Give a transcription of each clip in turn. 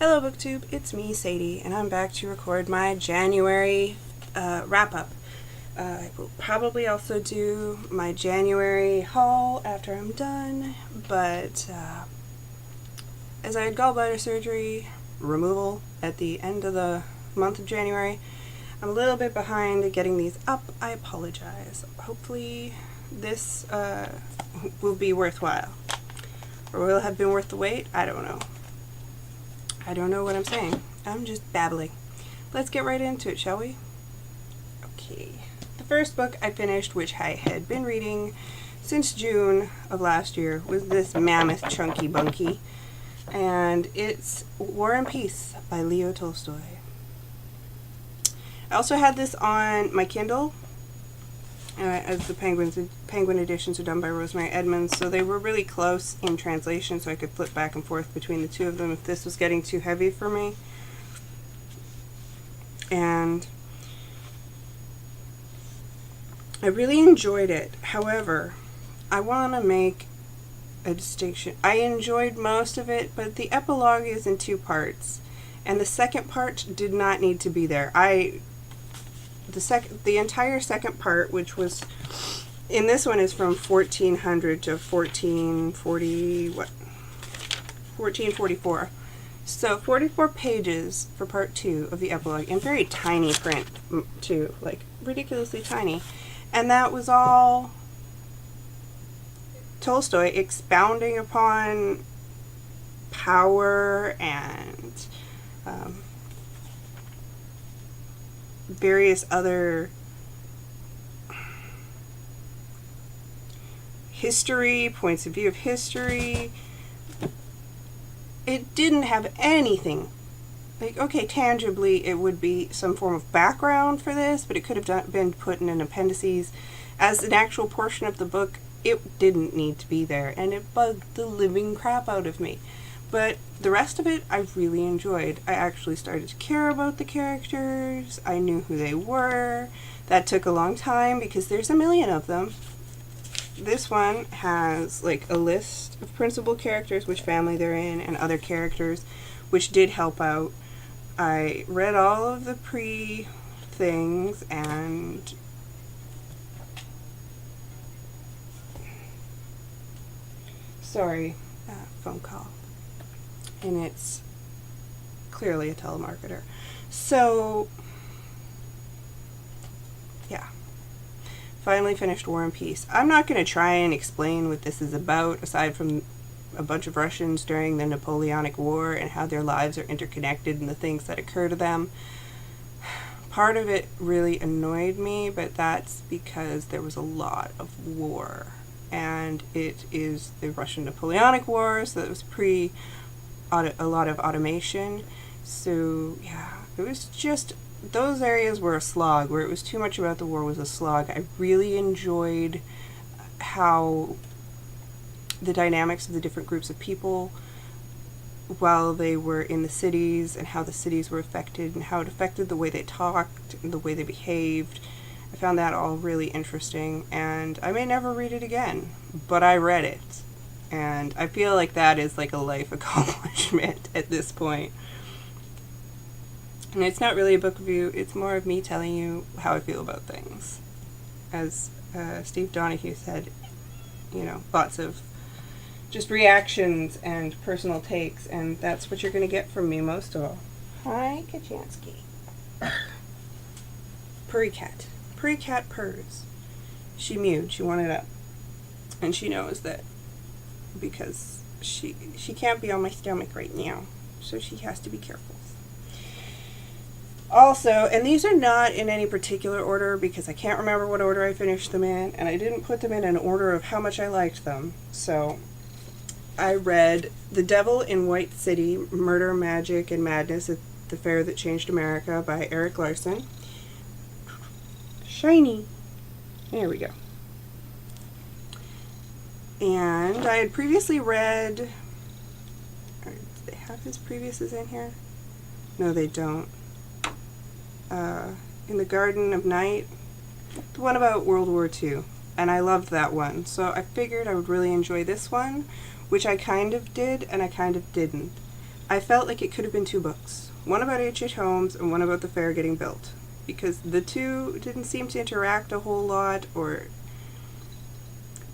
Hello BookTube, it's me, Sadie, and I'm back to record my January wrap-up. I will probably also do my January haul after I'm done, but as I had gallbladder surgery removal at the end of the month of January, I'm a little bit behind getting these up. I apologize. Hopefully this will be worthwhile. Or will it have been worth the wait? I don't know. I don't know what I'm saying. I'm just babbling. Let's get right into it, shall we? Okay. The first book I finished, which I had been reading since June of last year, was this mammoth chunky bunky. And it's War and Peace by Leo Tolstoy. I also had this on my Kindle, as the Penguin editions are done by Rosemary Edmonds, so they were really close in translation, so I could flip back and forth between the two of them if this was getting too heavy for me. And I really enjoyed it. However, I want to make a distinction. I enjoyed most of it, but the epilogue is in two parts, and the second part did not need to be there. The entire second part, which was in this one, is from 1400 to 1444. So 44 pages for part 2 of the epilogue, in very tiny print too, like ridiculously tiny. And that was all Tolstoy expounding upon power and various other history, points of view of history. It didn't have anything. Like, okay, tangibly it would be some form of background for this, but it could have been put in an appendices. As an actual portion of the book, it didn't need to be there, and it bugged the living crap out of me. But the rest of it, I really enjoyed. I actually started to care about the characters. I knew who they were. That took a long time because there's a million of them. This one has like a list of principal characters, which family they're in, and other characters, which did help out. I read all of the pre-things and phone call. And it's clearly a telemarketer. So, yeah. Finally finished War and Peace. I'm not going to try and explain what this is about, aside from a bunch of Russians during the Napoleonic War and how their lives are interconnected and the things that occur to them. Part of it really annoyed me, but that's because there was a lot of war. And it is the Russian Napoleonic War, so it was a lot of automation. So yeah, it was just, those areas were a slog. Where it was too much about the war was a slog. I really enjoyed how the dynamics of the different groups of people while they were in the cities, and how the cities were affected, and how it affected the way they talked and the way they behaved. I found that all really interesting, and I may never read it again, but I read it. And I feel like that is like a life accomplishment at this point. And it's not really a book review, it's more of me telling you how I feel about things. As Steve Donahue said, you know, lots of just reactions and personal takes, and that's what you're going to get from me most of all. Hi, Kachansky. Purry cat. Purry cat purrs. She mewed, she wanted up. And she knows that because she can't be on my stomach right now, so she has to be careful. Also, and these are not in any particular order because I can't remember what order I finished them in, and I didn't put them in an order of how much I liked them. So I read The Devil in White City, Murder, Magic, and Madness at the Fair That Changed America by Eric Larson. Shiny. There we go. And I had previously read, do they have his previouses in here? No, they don't. In the Garden of Night, the one about World War II, and I loved that one, so I figured I would really enjoy this one, which I kind of did and I kind of didn't. I felt like it could have been 2 books. One about H.H. Holmes and one about the fair getting built. Because the two didn't seem to interact a whole lot, or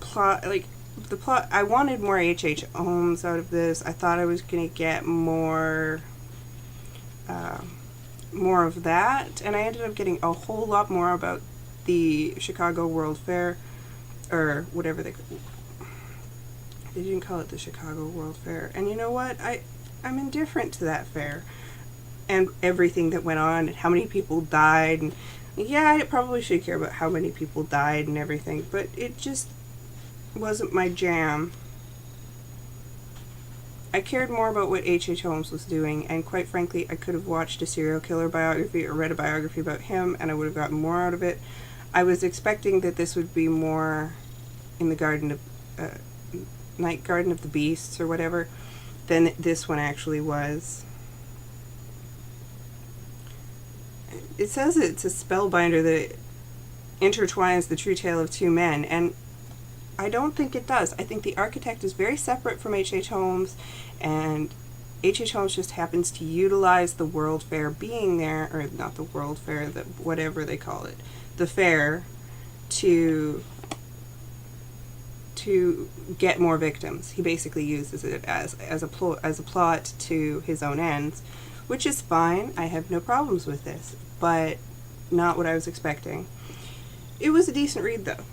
plot, like, the plot, I wanted more H.H. Holmes out of this. I thought I was going to get more of that, and I ended up getting a whole lot more about the Chicago World Fair, or whatever they didn't call it the Chicago World Fair. And you know what? I'm indifferent to that fair and everything that went on and how many people died. And yeah, I probably should care about how many people died and everything, but it just wasn't my jam. I cared more about what H.H. Holmes was doing, and quite frankly, I could have watched a serial killer biography or read a biography about him, and I would have gotten more out of it. I was expecting that this would be more in the Night Garden of the Beasts or whatever than this one actually was. It says it's a spellbinder that intertwines the true tale of 2 men, and I don't think it does. I think the architect is very separate from H.H. Holmes, and H.H. Holmes just happens to utilize the World Fair being there, or not the World Fair, whatever they call it, the fair, to get more victims. He basically uses it as a plot to his own ends, which is fine. I have no problems with this, but not what I was expecting. It was a decent read, though.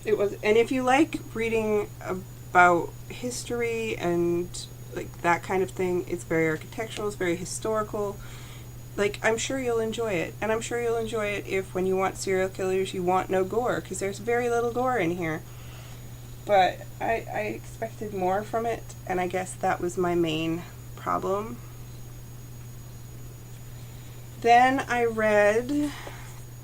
It was, and if you like reading about history and like that kind of thing, it's very architectural, it's very historical. Like, I'm sure you'll enjoy it, and I'm sure you'll enjoy it if, when you want serial killers, you want no gore, because there's very little gore in here. But I expected more from it, and I guess that was my main problem. Then I read,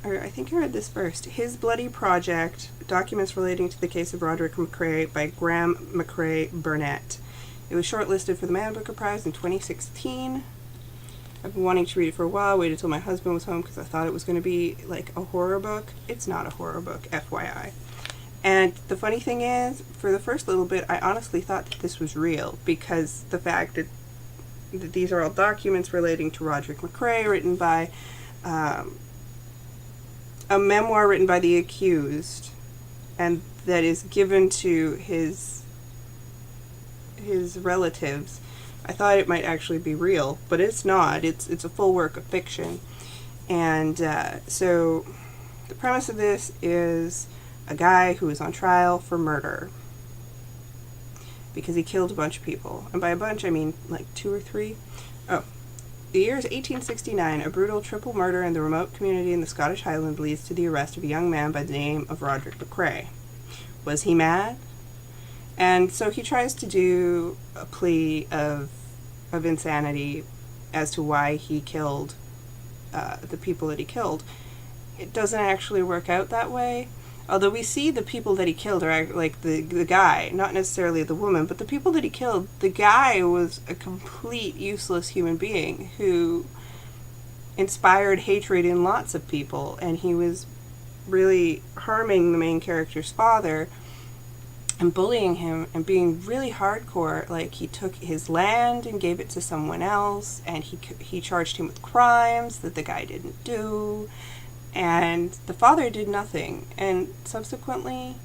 or I think I read this first, His Bloody Project, Documents Relating to the Case of Roderick McRae by Graham McRae Burnett. It was shortlisted for the Man Booker Prize in 2016. I've been wanting to read it for a while, waited till my husband was home because I thought it was going to be like a horror book. It's not a horror book, FYI. And the funny thing is, for the first little bit, I honestly thought that this was real, because the fact that these are all documents relating to Roderick McRae, written by a memoir written by the accused, and that is given to his relatives. I thought it might actually be real, but it's not. It's a full work of fiction. And so the premise of this is a guy who is on trial for murder because he killed a bunch of people. And by a bunch, I mean like 2 or 3. Oh. The year is 1869. A brutal triple murder in the remote community in the Scottish Highlands leads to the arrest of a young man by the name of Roderick McRae. Was he mad? And so he tries to do a plea of insanity as to why he killed the people that he killed. It doesn't actually work out that way. Although we see the people that he killed are like the guy, not necessarily the woman, but the people that he killed, the guy was a complete useless human being who inspired hatred in lots of people, and he was really harming the main character's father and bullying him and being really hardcore. Like, he took his land and gave it to someone else, and he charged him with crimes that the guy didn't do. And the father did nothing, and subsequently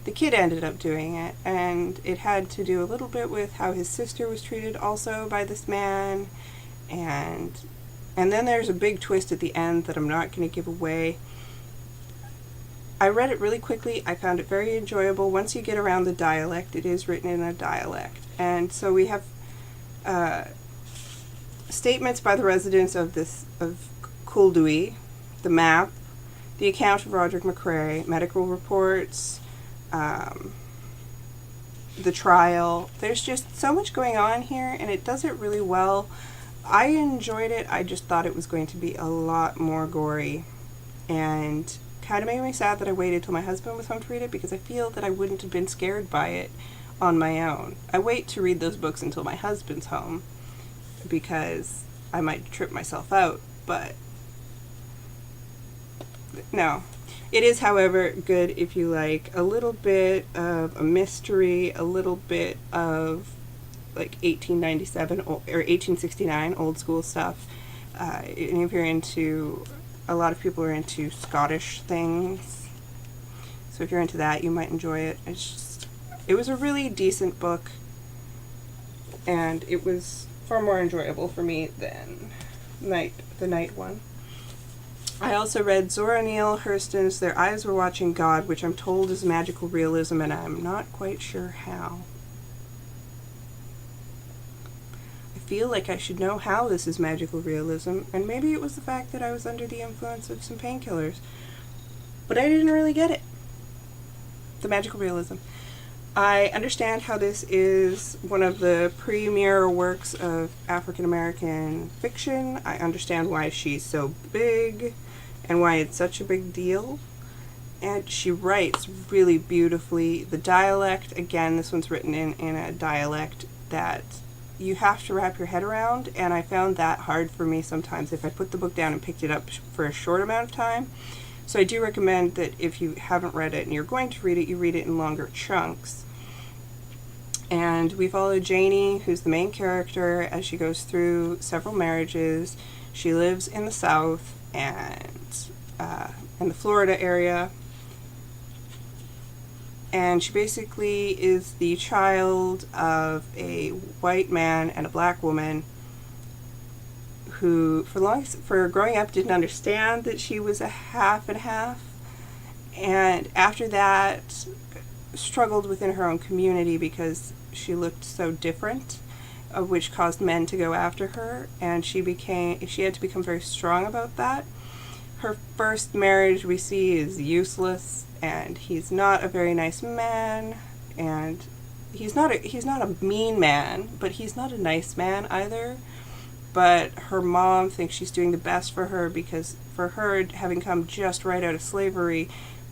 the kid ended up doing it, and it had to do a little bit with how his sister was treated also by this man, and then there's a big twist at the end that I'm not going to give away. I read it really quickly. I found it very enjoyable. Once you get around the dialect, it is written in a dialect, and so we have statements by the residents of Culdui, the map, the account of Roderick McRae, medical reports, the trial. There's just so much going on here, and it does it really well. I enjoyed it. I just thought it was going to be a lot more gory, and kind of made me sad that I waited till my husband was home to read it, because I feel that I wouldn't have been scared by it on my own. I wait to read those books until my husband's home, because I might trip myself out, but no. It is, however, good if you like a little bit of a mystery, a little bit of like 1897 or 1869 old school stuff. And if you're into, a lot of people are into Scottish things, so if you're into that, you might enjoy it. It was a really decent book, and it was far more enjoyable for me than the Night one. I also read Zora Neale Hurston's Their Eyes Were Watching God, which I'm told is magical realism, and I'm not quite sure how. I feel like I should know how this is magical realism, and maybe it was the fact that I was under the influence of some painkillers, but I didn't really get it. The magical realism. I understand how this is one of the premier works of African American fiction. I understand why she's so big and why it's such a big deal. And she writes really beautifully. The dialect, again, this one's written in a dialect that you have to wrap your head around, and I found that hard for me sometimes if I put the book down and picked it up for a short amount of time. So I do recommend that if you haven't read it and you're going to read it, you read it in longer chunks. And we follow Janie, who's the main character, as she goes through several marriages. She lives in the South and in the Florida area. And she basically is the child of a white man and a black woman who, for growing up, didn't understand that she was a half and half. And after that, struggled within her own community because she looked so different, which caused men to go after her, and she had to become very strong about that. Her first marriage we see is useless, and he's not a very nice man, and he's not a mean man, but he's not a nice man either. But her mom thinks she's doing the best for her, because for her, having come just right out of slavery,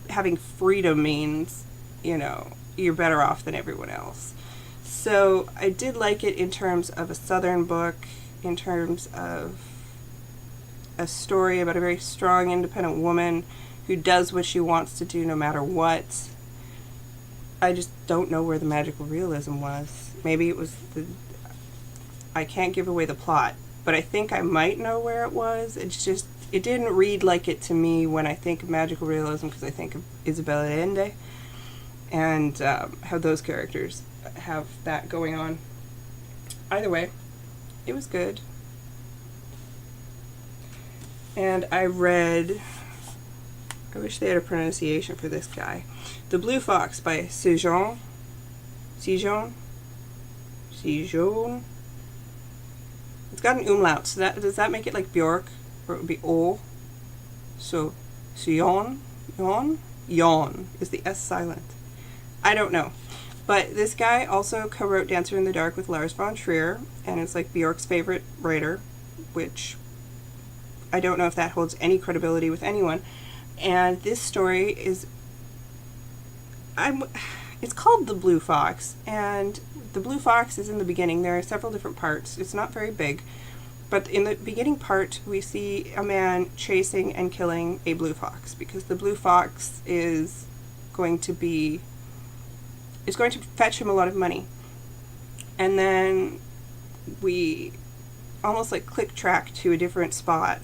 having freedom means, you're better off than everyone else. So I did like it in terms of a Southern book, in terms of a story about a very strong, independent woman who does what she wants to do no matter what. I just don't know where the magical realism was. Maybe it was I can't give away the plot, but I think I might know where it was. It's just, it didn't read like it to me when I think of magical realism, because I think of Isabel Allende and how those characters have that going on. Either way, it was good. And I read, I wish they had a pronunciation for this guy, The Blue Fox by Sejon. It's got an umlaut, so does that make it like Bjork? Or it would be O. So, Sion is the S silent. I don't know. But this guy also co-wrote Dancer in the Dark with Lars von Trier, and is like Bjork's favorite writer, which I don't know if that holds any credibility with anyone. And this story is, it's called The Blue Fox, and the Blue Fox is in the beginning. There are several different parts. It's not very big, but in the beginning part, we see a man chasing and killing a blue fox, because the blue fox is going to fetch him a lot of money. And then we almost like click track to a different spot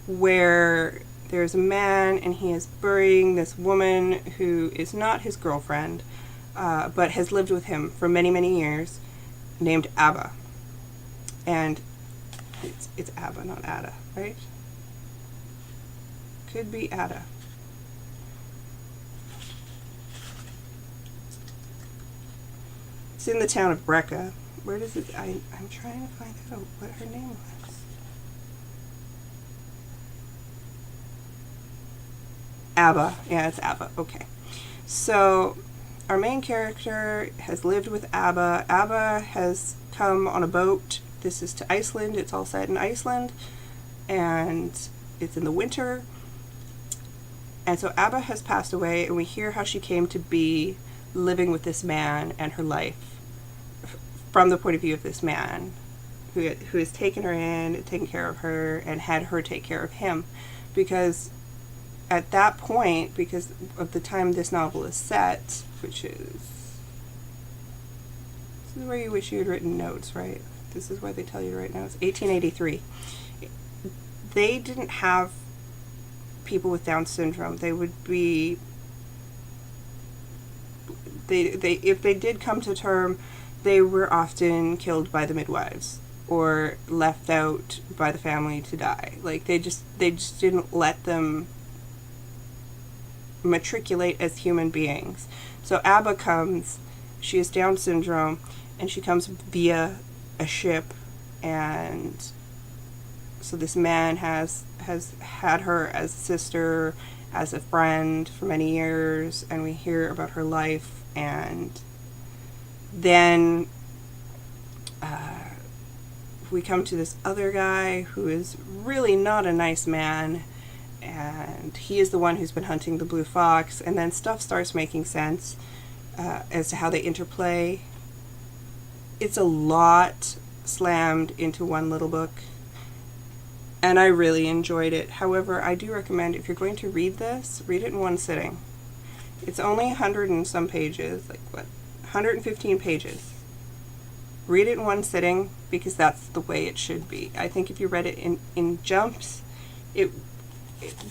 where there's a man and he is burying this woman who is not his girlfriend, but has lived with him for many, many years, named Abba. And it's Abba, not Ada, right? Could be Ada. It's in the town of Brecca. Where does it... I'm trying to find out what her name was. Abba. Yeah, it's Abba. Okay. So, our main character has lived with Abba. Abba has come on a boat. This is to Iceland. It's all set in Iceland. And it's in the winter. And so Abba has passed away, and we hear how she came to be living with this man and her life from the point of view of this man who has taken her in, taken care of her, and had her take care of him. Because at that point, because of the time this novel is set, which is is where you wish you had written notes, right? This is where they tell you to write notes. 1883. They didn't have people with Down syndrome. They would be... They if they did come to term, they were often killed by the midwives or left out by the family to die. Like, they just didn't let them matriculate as human beings. So Abba comes, she has Down syndrome, and she comes via a ship, and so this man has had her as a sister, as a friend for many years, and we hear about her life. And then we come to this other guy who is really not a nice man, and he is the one who's been hunting the blue fox, and then stuff starts making sense as to how they interplay. It's a lot slammed into one little book, and I really enjoyed it. However, I do recommend, if you're going to read this, read it in one sitting. It's only 100 and some pages, 115 pages. Read it in one sitting, because that's the way it should be. I think if you read it in jumps, it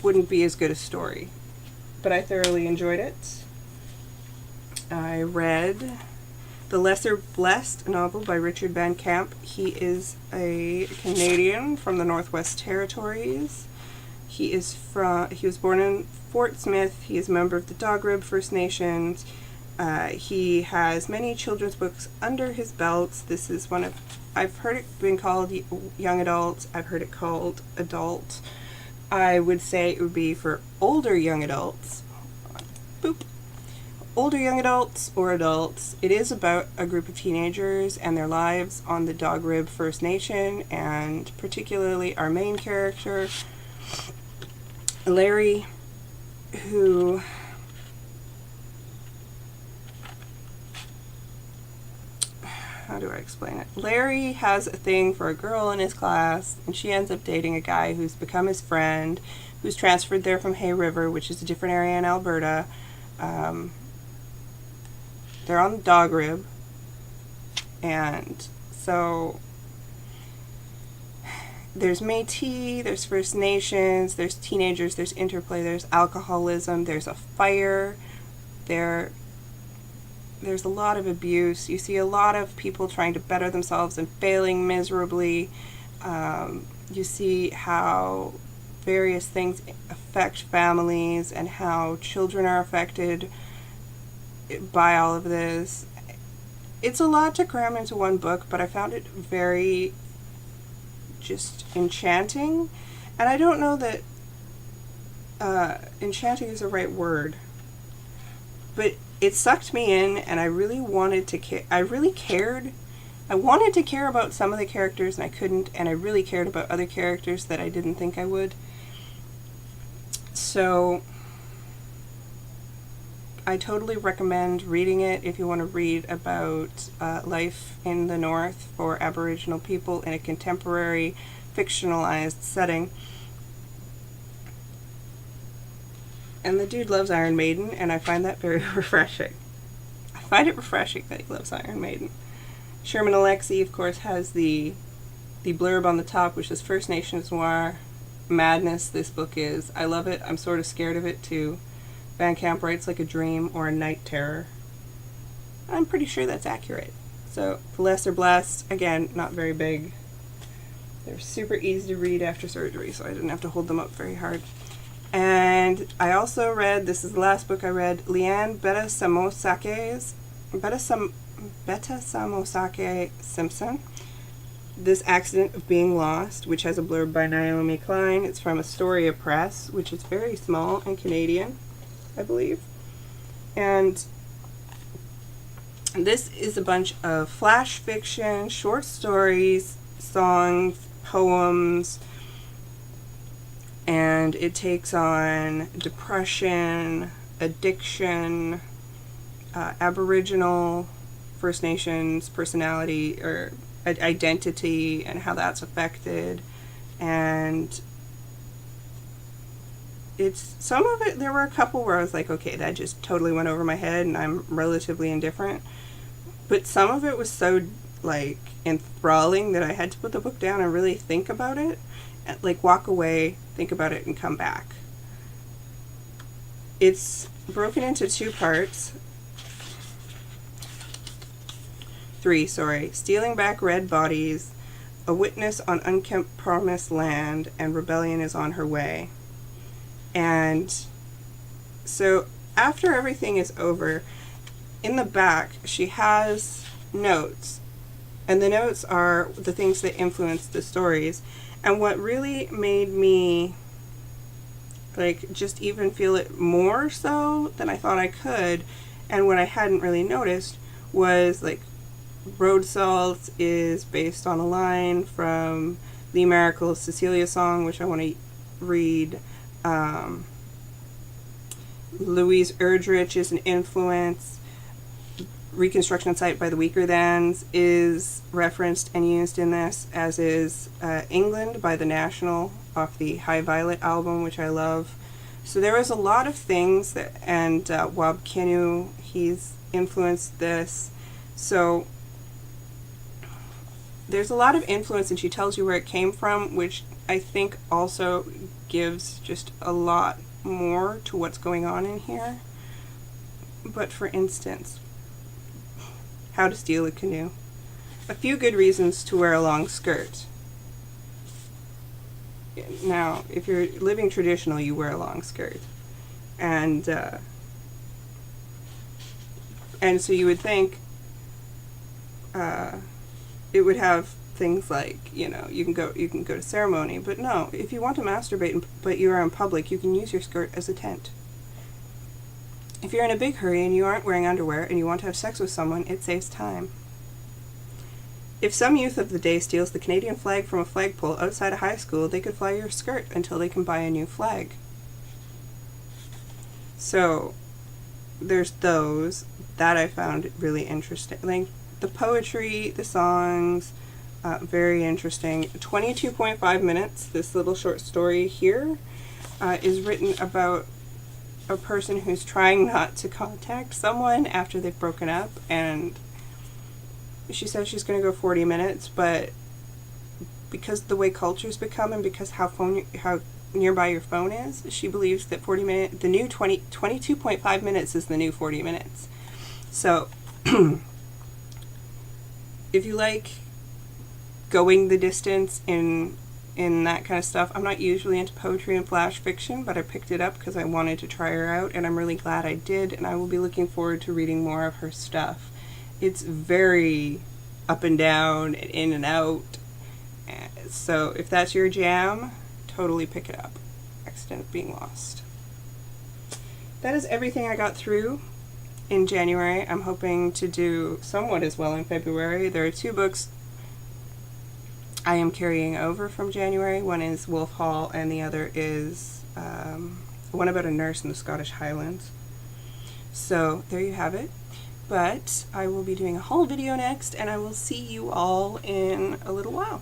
wouldn't be as good a story. But I thoroughly enjoyed it. I read The Lesser Blessed, novel by Richard Van Camp. He is a Canadian from the Northwest Territories. He was born in Fort Smith. He is a member of the Dogrib First Nations. He has many children's books under his belts. This is one of, I've heard it being called young adult. I've heard it called adult. I would say it would be for older young adults. Boop. Older young adults or adults. It is about a group of teenagers and their lives on the Dogrib First Nation, and particularly our main character, Larry, who how do I explain it? Larry has a thing for a girl in his class, and she ends up dating a guy who's become his friend, who's transferred there from Hay River, which is a different area in Alberta. They're on the Dogrib, and so there's Métis, there's First Nations, there's teenagers, there's interplay, there's alcoholism, there's a fire, there's a lot of abuse. You see a lot of people trying to better themselves and failing miserably. You see how various things affect families and how children are affected by all of this. It's a lot to cram into one book, but I found it very just enchanting. And I don't know that enchanting is the right word, but it sucked me in, and I really wanted to I really cared. I wanted to care about some of the characters, and I couldn't, and I really cared about other characters that I didn't think I would. So I totally recommend reading it if you want to read about life in the North for Aboriginal people in a contemporary, fictionalized setting. And the dude loves Iron Maiden, and I find that very refreshing. I find it refreshing that he loves Iron Maiden. Sherman Alexie, of course, has the blurb on the top, which is First Nations Noir madness. This book is. I love it. I'm sort of scared of it, too. Van Camp writes like a dream or a night terror. I'm pretty sure that's accurate. So, The Lesser Blessed, again, not very big. They're super easy to read after surgery, so I didn't have to hold them up very hard. And I also read, this is the last book I read, Leanne Betasamosake Simpson, This Accident of Being Lost, which has a blurb by Naomi Klein. It's from Astoria Press, which is very small and Canadian, I believe. And this is a bunch of flash fiction, short stories, songs, poems, and it takes on depression, addiction, Aboriginal First Nations personality or identity and how that's affected. And it's, some of it, there were a couple where I was like, okay, that just totally went over my head and I'm relatively indifferent. but some of it was so like enthralling that I had to put the book down and really think about it, like walk away, think about it, and come back. It's broken into three, Stealing Back Red Bodies, A Witness on Unkempt Promised Land, and Rebellion is on Her Way. And so after everything is over, in the back she has notes, and the notes are the things that influence the stories. And what really made me like just even feel it more so than I thought I could, and what I hadn't really noticed, was like Road Salt is based on a line from the Miracle of Cecilia song, which I want to read. Louise Erdrich is an influence. Reconstruction Site by the Weaker Thans is referenced and used in this, as is England by The National off the High Violet album, which I love. So there was a lot of things that, and Wab Kinney, he's influenced this. So there's a lot of influence, and she tells you where it came from, which I think also gives just a lot more to what's going on in here. But for instance, How to Steal a Canoe. A few good reasons to wear a long skirt. Now, if you're living traditional, you wear a long skirt. And so you would think it would have things like, you know, you can go to ceremony, but no, if you want to masturbate but you are in public, you can use your skirt as a tent. If you're in a big hurry and you aren't wearing underwear and you want to have sex with someone, it saves time. If some youth of the day steals the Canadian flag from a flagpole outside a high school, they could fly your skirt until they can buy a new flag. So there's those that I found really interesting. Like the poetry, the songs, very interesting. 22.5 minutes, this little short story here is written about a person who's trying not to contact someone after they've broken up, and she says she's going to go 40 minutes, but because the way culture's become and because how nearby your phone is, she believes that 22.5 minutes is the new 40 minutes. So if you like going the distance in that kind of stuff, I'm not usually into poetry and flash fiction, but I picked it up because I wanted to try her out, and I'm really glad I did, and I will be looking forward to reading more of her stuff. It's very up and down and in and out, so if that's your jam, totally pick it up. Accident of Being Lost. That is everything I got through in January. I'm hoping to do somewhat as well in February. There are 2 books I am carrying over from January. One is Wolf Hall, and the other is one about a nurse in the Scottish Highlands. So there you have it. But I will be doing a haul video next, and I will see you all in a little while.